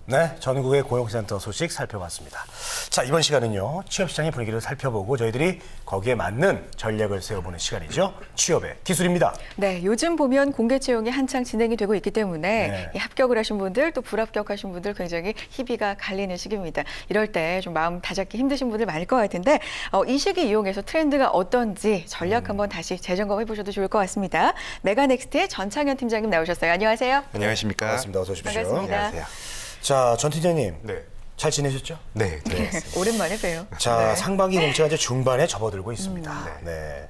네, 전국의 고용센터 소식 살펴봤습니다. 자, 이번 시간은요, 취업시장의 분위기를 살펴보고 저희들이 거기에 맞는 전략을 세워보는 시간이죠. 취업의 기술입니다. 네, 요즘 보면 공개 채용이 한창 진행이 되고 있기 때문에 네. 이 합격을 하신 분들 또 불합격하신 분들 굉장히 희비가 갈리는 시기입니다. 이럴 때 좀 마음 다잡기 힘드신 분들 많을 것 같은데 이 시기 이용해서 트렌드가 어떤지 전략 한번 다시 재점검해 보셔도 좋을 것 같습니다. 메가넥스트의 전창현 팀장님 나오셨어요. 안녕하세요. 안녕하십니까? 반갑습니다. 어서 오십시오. 반갑습니다. 안녕하세요. 자, 전 팀장님. 네. 잘 지내셨죠? 네. 네. 오랜만에 봬요. 자, 네. 상반기 공채가 이제 중반에 접어들고 있습니다. 네.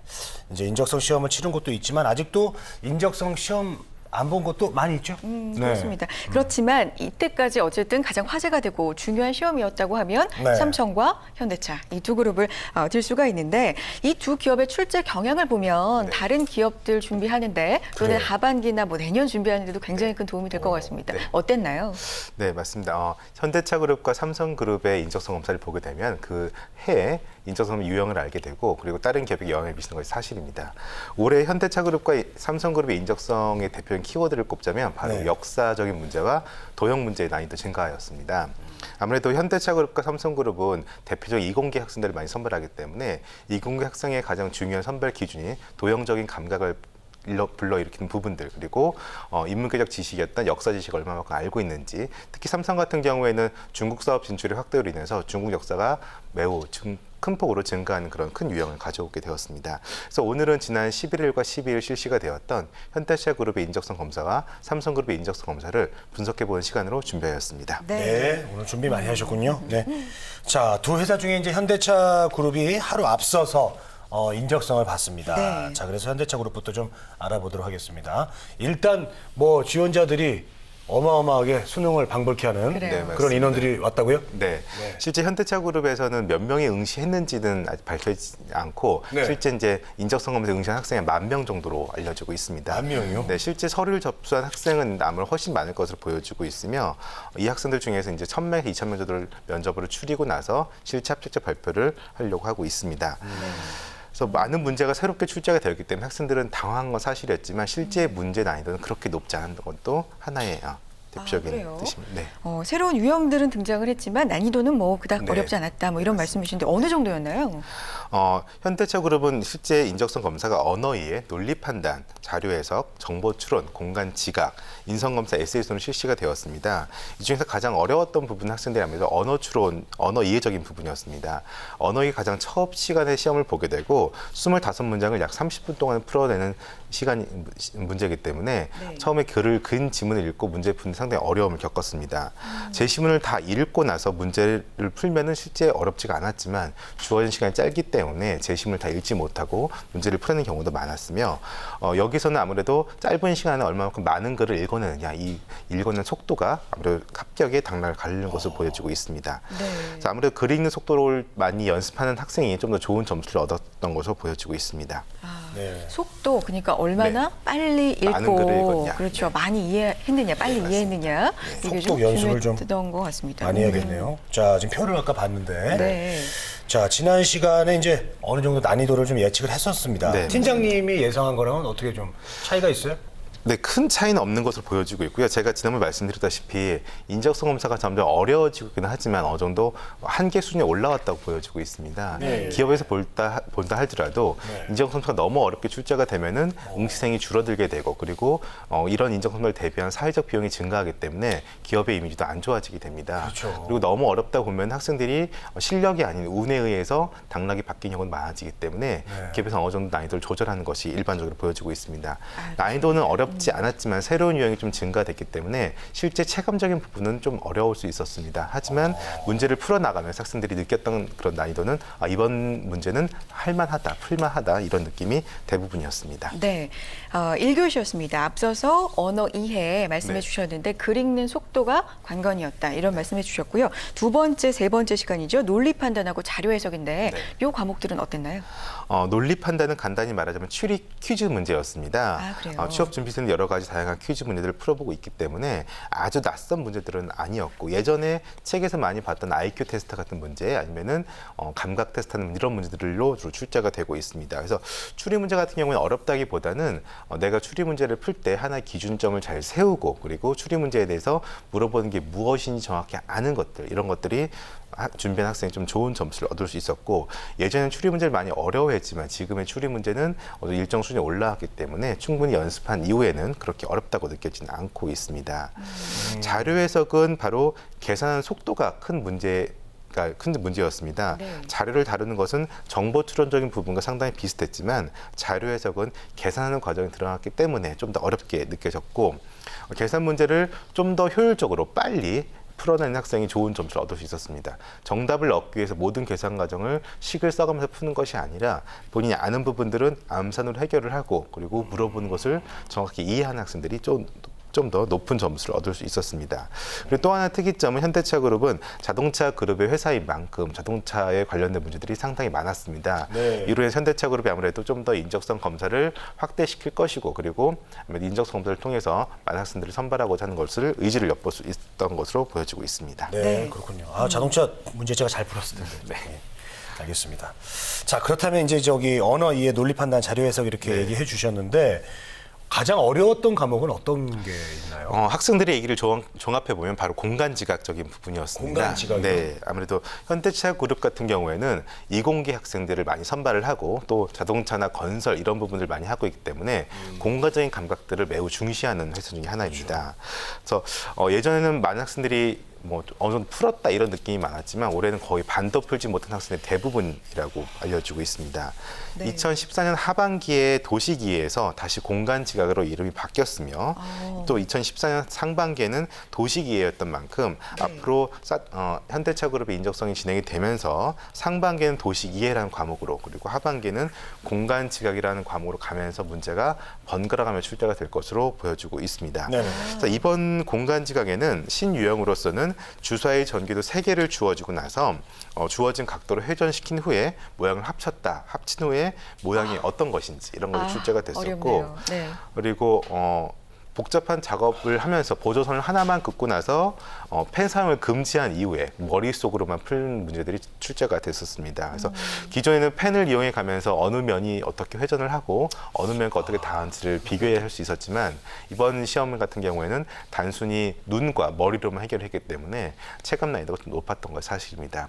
이제 인적성 시험을 치른 곳도 있지만 아직도 인적성 시험 안 본 곳도 많이 있죠? 그렇습니다. 그렇지만 이때까지 어쨌든 가장 화제가 되고 중요한 시험이었다고 하면 네. 삼성과 현대차 이 두 그룹을 들 수가 있는데 이 두 기업의 출제 경향을 보면 다른 기업들 준비하는데 또는 그래요. 하반기나 뭐 내년 준비하는데도 굉장히 큰 도움이 될 것 같습니다. 네. 어땠나요? 네, 맞습니다. 현대차그룹과 삼성그룹의 인적성 검사를 보게 되면 그 해에 인적성 유형을 알게 되고 그리고 다른 기업에게 영향을 미치는 것이 사실입니다. 올해 현대차그룹과 삼성그룹의 인적성의 대표적인 키워드를 꼽자면 바로 네. 역사적인 문제와 도형 문제의 난이도 증가였습니다. 아무래도 현대차그룹과 삼성그룹은 대표적 이공계 학생들을 많이 선발하기 때문에 이공계 학생의 가장 중요한 선발 기준이 도형적인 감각을 불러일으키는 부분들 그리고 인문계적 지식이었던 역사 지식을 얼마만큼 알고 있는지 특히 삼성 같은 경우에는 중국 사업 진출의 확대로 인해서 중국 역사가 매우 큰 폭으로 증가하는 그런 큰 유형을 가져오게 되었습니다. 그래서 오늘은 지난 11일과 12일 실시가 되었던 현대차 그룹의 인적성 검사와 삼성그룹의 인적성 검사를 분석해보는 시간으로 준비하였습니다. 네, 오늘 준비 많이 하셨군요. 네. 자, 두 회사 중에 이제 현대차 그룹이 하루 앞서서 인적성을 봤습니다. 네. 자, 그래서 현대차 그룹부터 좀 알아보도록 하겠습니다. 일단 뭐 지원자들이 어마어마하게 수능을 방불케 하는 그래요. 네, 그런 맞습니다. 인원들이 왔다고요? 네. 실제 현대차그룹에서는 몇 명이 응시했는지는 아직 밝혀지지 않고 네. 실제 이제 인적성 검사에 응시한 학생이 10,000명 정도로 알려지고 있습니다. 10,000명이요? 네, 실제 서류를 접수한 학생은 아무래도 훨씬 많을 것으로 보여지고 있으며 이 학생들 중에서 이제 1,000명, 2,000명 정도를 면접으로 추리고 나서 실제 합격자 발표를 하려고 하고 있습니다. 그래서 많은 문제가 새롭게 출제가 되었기 때문에 학생들은 당황한 건 사실이었지만 실제 문제 난이도는 그렇게 높지 않은 것도 하나의 대표적인 그래요? 뜻입니다. 네. 새로운 유형들은 등장을 했지만 난이도는 뭐 그닥 네. 어렵지 않았다 뭐 이런 말씀이신데 어느 정도였나요? 현대차그룹은 실제 인적성 검사가 언어 이해, 논리 판단, 자료 해석, 정보 추론, 공간 지각, 인성 검사 에세이 순으로 실시가 되었습니다. 이 중에서 가장 어려웠던 부분 학생들이 아무래도 언어 추론, 언어 이해적인 부분이었습니다. 언어이 가장 첫 시간에 시험을 보게 되고 25문장을 약 30분 동안 풀어내는 시간이 문제이기 때문에 네. 처음에 글을 근 지문을 읽고 문제 푸는 데 상당히 어려움을 겪었습니다. 제시문을 다 읽고 나서 문제를 풀면은 실제 어렵지가 않았지만 주어진 시간이 짧기 때문에 제시문을 다 읽지 못하고 문제를 풀어내는 경우도 많았으며 여기서는 아무래도 짧은 시간에 얼마만큼 많은 글을 읽어내느냐 이 읽어내는 속도가 아무래도 합격에 당락을 가리는 것으로 보여지고 있습니다. 네. 그래서 아무래도 글 읽는 속도를 많이 연습하는 학생이 좀 더 좋은 점수를 얻었던 것으로 보여지고 있습니다. 네. 속도 그러니까 얼마나 빨리 많은 글을 읽고 읽었냐. 그렇죠. 네. 많이 이해했느냐, 빨리 이해했느냐 이게 속도 좀 연습을 좀 중요했던 것 같습니다. 많이 해야겠네요. 자, 지금 표를 아까 봤는데. 네. 자, 지난 시간에 이제 어느 정도 난이도를 좀 예측을 했었습니다. 네. 팀장님이 예상한 거랑은 어떻게 좀 차이가 있어요? 네, 큰 차이는 없는 것으로 보여지고 있고요. 제가 지난번에 말씀드렸다시피 인적성 검사가 점점 어려워지고 있기는 하지만 어느 정도 한계 수준에 올라왔다고 보여지고 있습니다. 네. 기업에서 본다 할지라도 인적성 검사가 너무 어렵게 출제가 되면은 응시생이 줄어들게 되고 그리고 이런 인적성 검사를 대비한 사회적 비용이 증가하기 때문에 기업의 이미지도 안 좋아지게 됩니다. 그렇죠. 그리고 너무 어렵다 보면 학생들이 실력이 아닌 운에 의해서 당락이 바뀌는 경우는 많아지기 때문에 기업에서 어느 정도 난이도를 조절하는 것이 일반적으로 보여지고 있습니다. 난이도는 어렵지 않았지만 새로운 유형이 좀 증가됐기 때문에 실제 체감적인 부분은 좀 어려울 수 있었습니다. 하지만 문제를 풀어나가면서 학생들이 느꼈던 그런 난이도는 이번 문제는 할만하다, 풀만하다 이런 느낌이 대부분이었습니다. 네, 1교시였습니다. 앞서서 언어 이해 말씀해 네. 주셨는데 글 읽는 속도가 관건이었다 이런 말씀해 주셨고요. 두 번째, 세 번째 시간이죠. 논리 판단하고 자료 해석인데 이 과목들은 어땠나요? 논리 판단은 간단히 말하자면 추리 퀴즈 문제였습니다. 아, 그래요? 취업 준비생 있는 여러 가지 다양한 퀴즈 문제들을 풀어보고 있기 때문에 아주 낯선 문제들은 아니었고 예전에 책에서 많이 봤던 IQ 테스트 같은 문제 아니면은 감각 테스트하는 이런 문제들로 주로 출제가 되고 있습니다. 그래서 추리 문제 같은 경우는 어렵다기보다는 내가 추리 문제를 풀 때 하나의 기준점을 잘 세우고 그리고 추리 문제에 대해서 물어보는 게 무엇인지 정확히 아는 것들 이런 것들이 준비한 학생이 좀 좋은 점수를 얻을 수 있었고 예전에는 추리 문제를 많이 어려워했지만 지금의 추리 문제는 일정 수준에 올라왔기 때문에 충분히 연습한 이후에는 그렇게 어렵다고 느껴지는 않고 있습니다. 자료 해석은 바로 계산하는 속도가 큰 문제였습니다. 네. 자료를 다루는 것은 정보 추론적인 부분과 상당히 비슷했지만 자료 해석은 계산하는 과정이 들어갔기 때문에 좀 더 어렵게 느껴졌고 계산 문제를 좀 더 효율적으로 빨리 풀어내는 학생이 좋은 점수를 얻을 수 있었습니다. 정답을 얻기 위해서 모든 계산 과정을 식을 써가면서 푸는 것이 아니라 본인이 아는 부분들은 암산으로 해결을 하고 그리고 물어보는 것을 정확히 이해하는 학생들이 좀 더 높은 점수를 얻을 수 있었습니다. 그리고 또 하나 특이점은 현대차 그룹은 자동차 그룹의 회사인 만큼 자동차에 관련된 문제들이 상당히 많았습니다. 네. 이로 인해 현대차 그룹이 아무래도 좀 더 인적성 검사를 확대시킬 것이고 그리고 인적성 검사를 통해서 많은 학생들을 선발하고자 하는 것을 의지를 엿볼 수 있었던 것으로 보여지고 있습니다. 네, 네. 그렇군요. 자동차 문제 제가 잘 풀었을 텐데. 네. 알겠습니다. 자, 그렇다면 이제 언어 이해, 논리 판단, 자료 해석 이렇게 얘기해 주셨는데 가장 어려웠던 과목은 어떤 게 있나요? 학생들의 얘기를 종합해 보면 바로 공간 지각적인 부분이었습니다. 공간 지각이요? 네, 아무래도 현대차 그룹 같은 경우에는 이공계 학생들을 많이 선발을 하고 또 자동차나 건설 이런 부분을 많이 하고 있기 때문에 공간적인 감각들을 매우 중시하는 회사 중에 하나입니다. 그래서 예전에는 많은 학생들이 어느 정도 풀었다 이런 느낌이 많았지만 올해는 거의 반도 풀지 못한 학생의 대부분이라고 알려지고 있습니다. 네. 2014년 하반기에 도시기에서 다시 공간 지각으로 이름이 바뀌었으며 또 2014년 상반기에는 도시기회였던 만큼 네. 앞으로 현대차 그룹의 인적성이 진행이 되면서 상반기에는 도시기회라는 과목으로 그리고 하반기에는 공간 지각이라는 과목으로 가면서 문제가 번갈아가며 출제가 될 것으로 보여지고 있습니다. 네네. 그래서 이번 공간 지각에는 신유형으로서는 주사위 전기도 3개를 주어지고 나서 주어진 각도로 회전시킨 후에 모양을 합친 후에 모양이 어떤 것인지 이런 것이 출제가 됐었고 어렵네요. 네. 그리고 복잡한 작업을 하면서 보조선을 하나만 긋고 나서 펜 사용을 금지한 이후에 머릿속으로만 푸는 문제들이 출제가 됐었습니다. 그래서 기존에는 펜을 이용해 가면서 어느 면이 어떻게 회전을 하고 어느 면과 어떻게 닿은지를 비교할 수 있었지만 이번 시험 같은 경우에는 단순히 눈과 머리로만 해결했기 때문에 체감 난이도가 좀 높았던 건 사실입니다.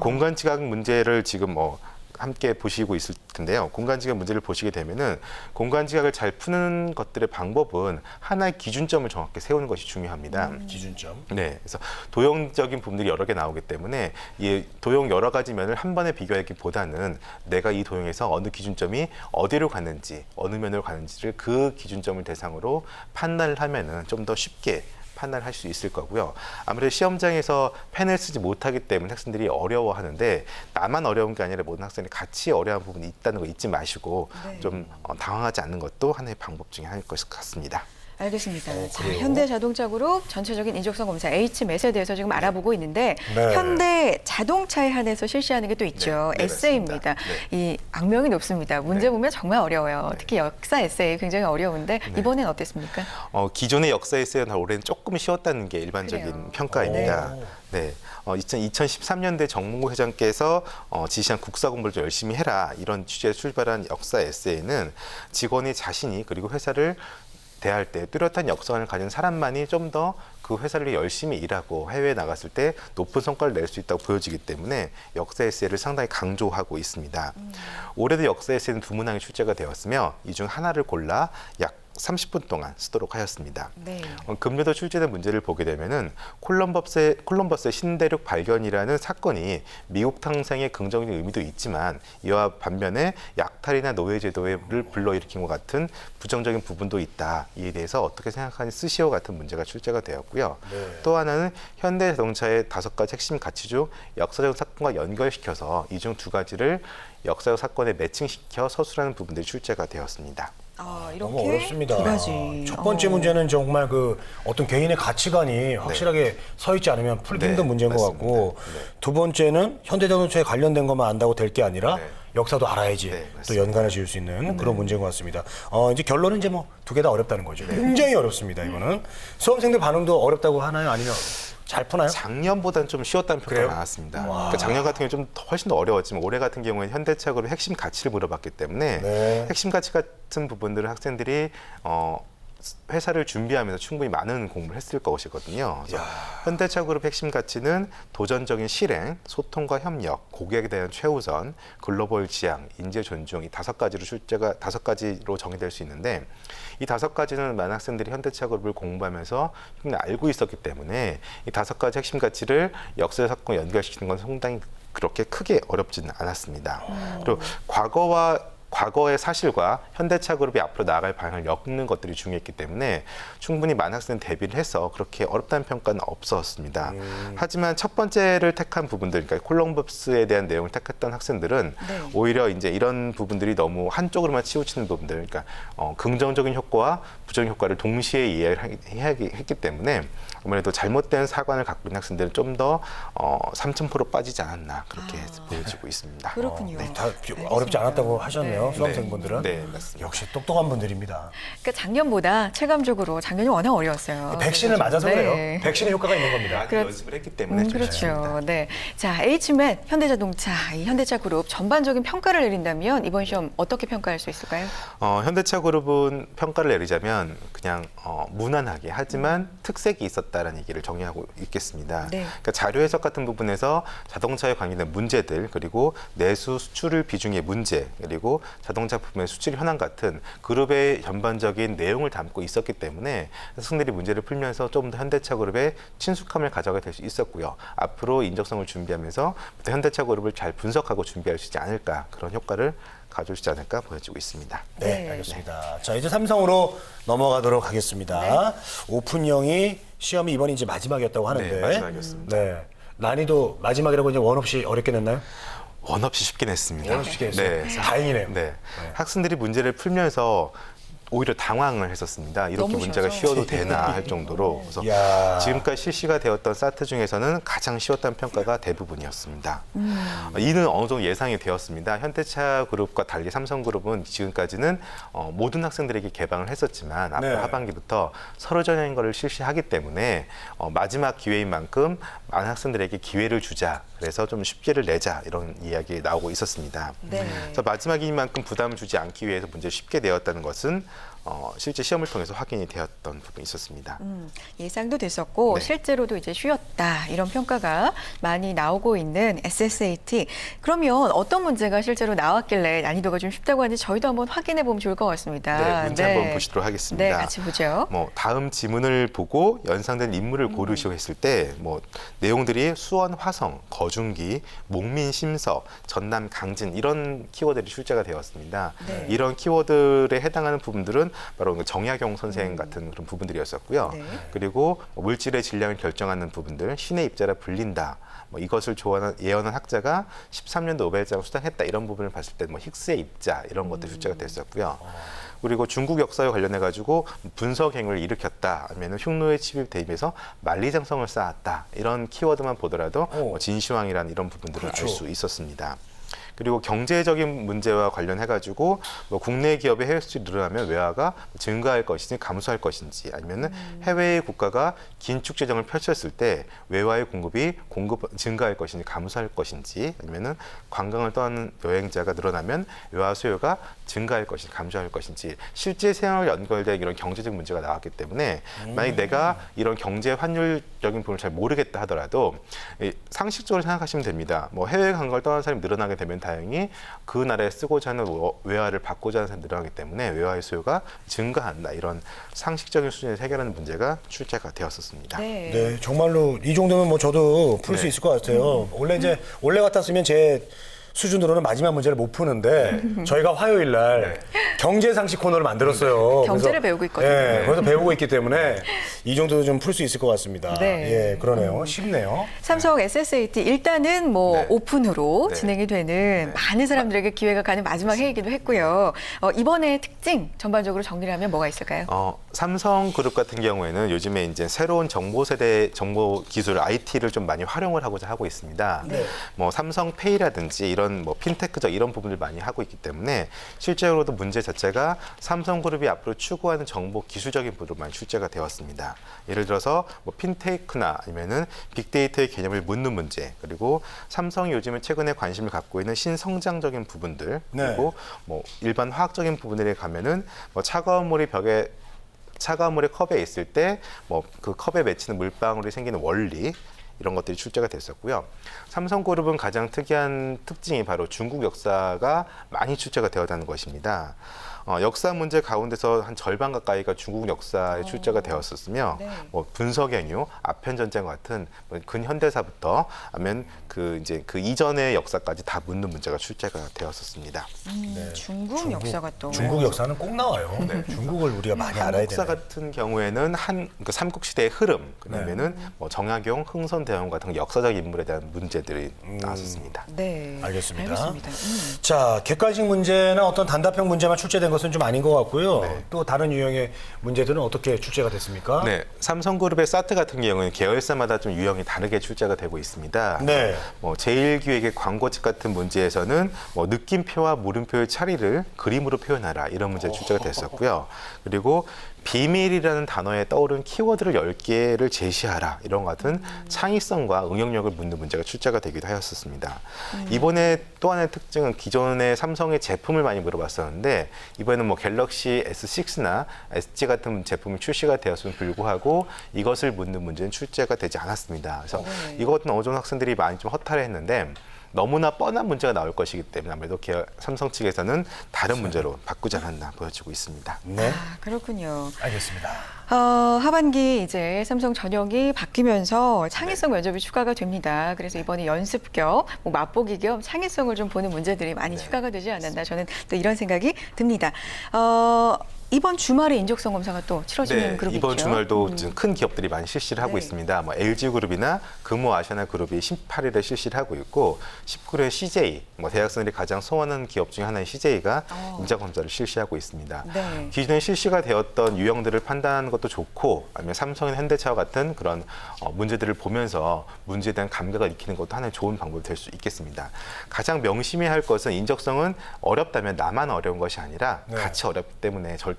공간 지각 문제를 지금 함께 보시고 있을 텐데요. 공간 지각 문제를 보시게 되면은 공간 지각을 잘 푸는 것들의 방법은 하나의 기준점을 정확히 세우는 것이 중요합니다. 기준점. 네, 그래서 도형적인 부분들이 여러 개 나오기 때문에 이 도형 여러 가지 면을 한 번에 비교하기보다는 내가 이 도형에서 어느 기준점이 어디로 가는지, 어느 면으로 가는지를 그 기준점을 대상으로 판단을 하면은 좀 더 쉽게 판단할 수 있을 거고요. 아무래도 시험장에서 펜을 쓰지 못하기 때문에 학생들이 어려워하는데 나만 어려운 게 아니라 모든 학생이 같이 어려운 부분이 있다는 거 잊지 마시고 네. 좀 당황하지 않는 것도 하나의 방법 중에 하나일 것 같습니다. 알겠습니다. 자, 그래요? 현대자동차그룹 전체적인 인적성 검사 HMS에 대해서 지금 알아보고 있는데 네. 현대 자동차에 한해서 실시하는 게 또 있죠. 네, 에세이입니다. 맞습니다. 이 악명이 높습니다. 문제 네. 보면 정말 어려워요. 특히 역사 에세이 굉장히 어려운데 이번엔 어땠습니까? 기존의 역사 에세이는 올해는 조금 쉬웠다는 게 일반적인 그래요. 평가입니다. 오. 네. 2013년대 정몽구 회장께서 지시한 국사 공부를 좀 열심히 해라 이런 취지에 출발한 역사 에세이는 직원이 자신이 그리고 회사를 대할 때 뚜렷한 역사관을 가진 사람만이 좀 더 그 회사를 열심히 일하고 해외에 나갔을 때 높은 성과를 낼 수 있다고 보여지기 때문에 역사 에세이를 상당히 강조하고 있습니다. 올해도 역사 에세이는 2문항이 출제가 되었으며 이 중 하나를 골라 약 30분 동안 쓰도록 하였습니다. 네. 금년도 출제된 문제를 보게 되면은 콜럼버스의 신대륙 발견이라는 사건이 미국 탕생의 긍정적인 의미도 있지만 이와 반면에 약탈이나 노예 제도를 불러일으킨 것 같은 부정적인 부분도 있다. 이에 대해서 어떻게 생각하니 쓰시오 같은 문제가 출제가 되었고요. 네. 또 하나는 현대 자동차의 5가지 핵심 가치 중 역사적 사건과 연결시켜서 이 중 2가지를 역사적 사건에 매칭시켜 서술하는 부분들이 출제가 되었습니다. 이렇게 너무 어렵습니다. 2가지. 첫 번째 문제는 정말 어떤 개인의 가치관이 확실하게 서 있지 않으면 풀기 네, 힘든 문제인 것 맞습니다. 같고 네. 두 번째는 현대자동차에 관련된 것만 안다고 될 게 아니라 네. 역사도 알아야지 네, 또 맞습니다. 연관을 지을 수 있는 그런 문제인 것 같습니다. 이제 결론은 이제 뭐 두 개 다 어렵다는 거죠. 굉장히 어렵습니다. 이거는 수험생들 반응도 어렵다고 하나요? 아니면 잘 푸나요? 작년보다는 좀 쉬웠다는 평가가 그래요? 나왔습니다. 그러니까 작년 같은 경우는 좀 훨씬 더 어려웠지만 올해 같은 경우에는 현대차그룹 핵심 가치를 물어봤기 때문에 네. 핵심 가치 같은 부분들을 학생들이 회사를 준비하면서 충분히 많은 공부를 했을 것이거든요. 그래서 현대차그룹 핵심 가치는 도전적인 실행, 소통과 협력, 고객에 대한 최우선, 글로벌 지향, 인재 존중 이 5가지로 정의될 수 있는데 이 5가지는 많은 학생들이 현대차그룹을 공부하면서 충분히 알고 있었기 때문에 이 5가지 핵심 가치를 역사 사건과 연결시키는 건 상당히 그렇게 크게 어렵지는 않았습니다. 그리고 과거의 사실과 현대차그룹이 앞으로 나아갈 방향을 엮는 것들이 중요했기 때문에 충분히 많은 학생은 대비를 해서 그렇게 어렵다는 평가는 없었습니다. 하지만 첫 번째를 택한 부분들, 그러니까 콜럼버스에 대한 내용을 택했던 학생들은 네. 오히려 이제 이런 부분들이 너무 한쪽으로만 치우치는 부분들, 그러니까 긍정적인 효과와 부정적인 효과를 동시에 이해를 했기 때문에 아무래도 잘못된 사관을 갖고 있는 학생들은 좀 더 3,000% 빠지지 않았나 그렇게 보여지고 있습니다. 그렇군요. 다 어렵지 않았다고 하셨네요. 네. 수험생분들은. 네, 맞습니다. 역시 똑똑한 분들입니다. 그러니까 작년보다 체감적으로 작년이 워낙 어려웠어요. 백신을 맞아서 네. 그래요. 백신의 효과가 있는 겁니다. 많이 연습을 했기 때문에 좀 그렇죠. 쉽습니다. 네. 자, H맨, 현대자동차, 이 현대차 그룹 전반적인 평가를 내린다면 이번 시험 어떻게 평가할 수 있을까요? 현대차그룹은 평가를 내리자면 그냥 무난하게 하지만 특색이 있었다라는 얘기를 정리하고 있겠습니다. 네. 그러니까 자료 해석 같은 부분에서 자동차에 관련된 문제들 그리고 내수 수출 비중의 문제 그리고 자동차 부품의 수출 현황 같은 그룹의 전반적인 내용을 담고 있었기 때문에 학생들이 문제를 풀면서 조금 더 현대차그룹의 친숙함을 가져가게 될 수 있었고요. 앞으로 인적성을 준비하면서 현대차그룹을 잘 분석하고 준비할 수 있지 않을까 그런 효과를 가져올 수 있지 않을까 보여지고 있습니다. 네, 네. 알겠습니다. 자, 이제 삼성으로 넘어가도록 하겠습니다. 오픈형이 시험이 이번이 이제 마지막이었다고 하는데. 네, 마지막이었습니다. 네. 난이도 마지막이라고 이제 원 없이 어렵게 냈나요? 원 없이 쉽게 냈습니다. 원 없이 쉽게 냈어요. 네. 다행이네요. 네. 학생들이 문제를 풀면서 오히려 당황을 했었습니다. 이렇게 너무 문제가 쉬워서. 쉬워도 되나 할 정도로. 그래서 이야. 지금까지 실시가 되었던 사트 중에서는 가장 쉬웠다는 평가가 대부분이었습니다. 이는 어느 정도 예상이 되었습니다. 현대차 그룹과 달리 삼성그룹은 지금까지는 모든 학생들에게 개방을 했었지만 앞으로 네. 하반기부터 서류 전형인 것을 실시하기 때문에 마지막 기회인 만큼 많은 학생들에게 기회를 주자. 그래서 좀 쉽게를 내자 이런 이야기 나오고 있었습니다. 네. 그래서 마지막인 만큼 부담을 주지 않기 위해서 문제를 쉽게 내었다는 것은 실제 시험을 통해서 확인이 되었던 부분이 있었습니다. 예상도 됐었고 네. 실제로도 이제 쉬웠다 이런 평가가 많이 나오고 있는 SSAT. 그러면 어떤 문제가 실제로 나왔길래 난이도가 좀 쉽다고 하는지 저희도 한번 확인해 보면 좋을 것 같습니다. 네, 문제 한번 보시도록 하겠습니다. 네, 같이 보죠. 다음 지문을 보고 연상된 인물을 고르시오 했을 때 내용들이 수원 화성, 거중기, 목민 심서, 전남 강진 이런 키워드들이 출제가 되었습니다. 네. 이런 키워드에 해당하는 부분들은 바로 정약용 선생 같은 그런 부분들이었었고요. 네. 그리고 물질의 질량을 결정하는 부분들, 신의 입자라 불린다. 이것을 예언한 학자가 13년도 노벨상을 수상했다 이런 부분을 봤을 때 힉스의 입자 이런 것들이 출제가 됐었고요. 그리고 중국 역사와 관련해 가지고 분석행위를 일으켰다 아니면 흉노에 침입대입해서 만리장성을 쌓았다 이런 키워드만 보더라도 진시황이라는 이런 부분들을 그렇죠. 알 수 있었습니다. 그리고 경제적인 문제와 관련해 가지고 국내 기업의 해외 수출이 늘어나면 외화가 증가할 것인지 감소할 것인지 아니면은 해외의 국가가 긴축 재정을 펼쳤을 때 외화의 공급이 증가할 것인지 감소할 것인지 아니면은 관광을 떠나는 여행자가 늘어나면 외화 수요가 증가할 것인지 감소할 것인지 실제 생활 연결된 이런 경제적 문제가 나왔기 때문에 만약 내가 이런 경제 환율적인 부분을 잘 모르겠다 하더라도 상식적으로 생각하시면 됩니다. 해외 관광을 떠나는 사람이 늘어나게 되면 다행히 그 나라에 쓰고자 하는 외화를 받고자 하는 사람이 늘어나기 때문에 외화의 수요가 증가한다. 이런 상식적인 수준에서 해결하는 문제가 출제가 되었었습니다. 네. 네, 정말로 이 정도면 저도 풀 수 네. 있을 것 같아요. 원래 같았으면 제 수준으로는 마지막 문제를 못 푸는데 저희가 화요일 날 경제 상식 코너를 만들었어요. 경제를 배우고 있거든요. 예, 그래서 배우고 있기 때문에 이 정도도 좀 풀 수 있을 것 같습니다. 네. 예, 그러네요. 쉽네요. 삼성 SSAT 일단은 네. 오픈으로 네. 진행이 되는 많은 사람들에게 기회가 가는 마지막 회의이기도 했고요. 이번에 특징 전반적으로 정리를 하면 뭐가 있을까요? 삼성그룹 같은 경우에는 요즘에 이제 새로운 정보 세대 정보 기술 IT를 좀 많이 활용을 하고자 하고 있습니다. 네. 뭐 삼성페이라든지 이런 뭐 핀테크적 이런 부분을 많이 하고 있기 때문에 실제로도 문제 자체가 삼성그룹이 앞으로 추구하는 정보 기술적인 부분으로 많이 출제가 되었습니다. 예를 들어서 뭐 핀테크나 아니면은 빅데이터의 개념을 묻는 문제, 그리고 삼성이 요즘에 최근에 관심을 갖고 있는 신성장적인 부분들, 네. 그리고 뭐 일반 화학적인 부분들에 가면은 뭐 차가운 물이 컵에 있을 때 뭐 그 컵에 맺히는 물방울이 생기는 원리, 이런 것들이 출제가 됐었고요. 삼성그룹은 가장 특이한 특징이 바로 중국 역사가 많이 출제가 되었다는 것입니다. 역사 문제 가운데서 한 절반 가까이가 중국 역사에 출제가 되었었으며, 네. 뭐 분서경유, 아편전쟁 같은 뭐 근현대사부터 하면 그 이전의 역사까지 다 묻는 문제가 출제가 되었었습니다. 네. 중국 역사가 또 중국 역사는 꼭 나와요. 중국을 우리가 많이 알아야 한국사 되네. 같은 경우에는 그 삼국시대의 흐름, 그다음에는 뭐 정약용, 흥선대원 같은 역사적 인물에 대한 문제들이 나왔었습니다. 네. 알겠습니다. 알겠습니다. 자, 객관식 문제나 어떤 단답형 문제만 출제된 것은 좀 아닌 것 같고요. 네. 또 다른 유형의 문제들은 어떻게 출제가 됐습니까? 네, 삼성그룹의 사트 같은 경우는 계열사마다 좀 유형이 다르게 출제가 되고 있습니다. 네. 뭐 제1기획의 광고책 같은 문제에서는 뭐 느낌표와 물음표의 차이를 그림으로 표현하라, 이런 문제 출제가 됐었고요. 그리고 비밀이라는 단어에 떠오른 키워드를 10개를 제시하라, 이런 것 같은 창의성과 응용력을 묻는 문제가 출제가 되기도 하였었습니다. 이번에 또 하나의 특징은 기존의 삼성의 제품을 많이 물어봤었는데, 이번에는 뭐 갤럭시 S6나 SG 같은 제품이 출시가 되었음에도 불구하고 이것을 묻는 문제는 출제가 되지 않았습니다. 그래서 이것은 어느 정도 학생들이 많이 좀 허탈해했는데, 너무나 뻔한 문제가 나올 것이기 때문에 아무래도 삼성 측에서는 다른 문제로 바꾸지 않았나 보여지고 있습니다. 네. 아, 그렇군요. 알겠습니다. 하반기 이제 삼성 전형이 바뀌면서 창의성 면접이 추가가 됩니다. 그래서 이번에 연습 겸 뭐 맛보기 겸 창의성을 좀 보는 문제들이 많이 추가가 되지 않았나, 저는 또 이런 생각이 듭니다. 이번 주말에 인적성 검사가 또 치러지는 그룹이 이번 있죠. 주말도 지금 큰 기업들이 많이 실시를 하고 네. 있습니다. 뭐 LG그룹이나 금호아시아나그룹이 18일에 실시를 하고 있고, 19일에 CJ, 뭐 대학생들이 가장 소원하는 기업 중에 하나인 CJ가 인적검사를 실시하고 있습니다. 네. 기존에 실시가 되었던 유형들을 판단하는 것도 좋고, 아니면 삼성이나 현대차와 같은 그런 문제들을 보면서 문제에 대한 감각을 익히는 것도 하나의 좋은 방법이 될 수 있겠습니다. 가장 명심해야 할 것은, 인적성은 어렵다면 나만 어려운 것이 아니라 네. 같이 어렵기 때문에 절대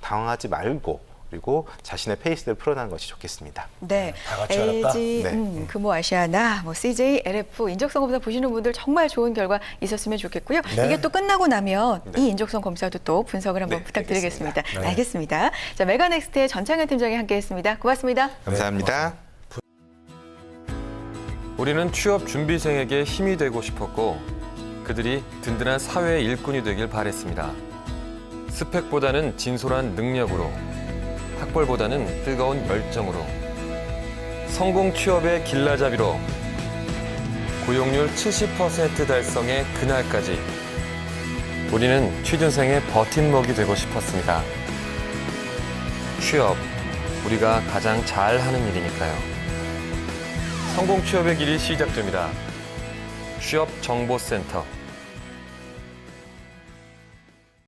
당황하지 말고, 그리고 자신의 페이스를 풀어나가는 것이 좋겠습니다. 네, 다 같이 어렵다? LG, 네. 금호아시아나, 뭐 CJ, LF 인적성 검사 보시는 분들 정말 좋은 결과 있었으면 좋겠고요. 네. 이게 또 끝나고 나면 네. 이 인적성 검사도 또 분석을 한번 네, 부탁드리겠습니다. 알겠습니다. 네. 알겠습니다. 자, 메가넥스트의 전창현 팀장이 함께했습니다. 고맙습니다. 감사합니다. 우리는 취업 준비생에게 힘이 되고 싶었고, 그들이 든든한 사회의 일꾼이 되길 바랬습니다. 스펙보다는 진솔한 능력으로, 학벌보다는 뜨거운 열정으로, 성공 취업의 길라잡이로, 고용률 70% 달성의 그날까지 우리는 취준생의 버팀목이 되고 싶었습니다. 취업, 우리가 가장 잘하는 일이니까요. 성공 취업의 길이 시작됩니다. 취업정보센터.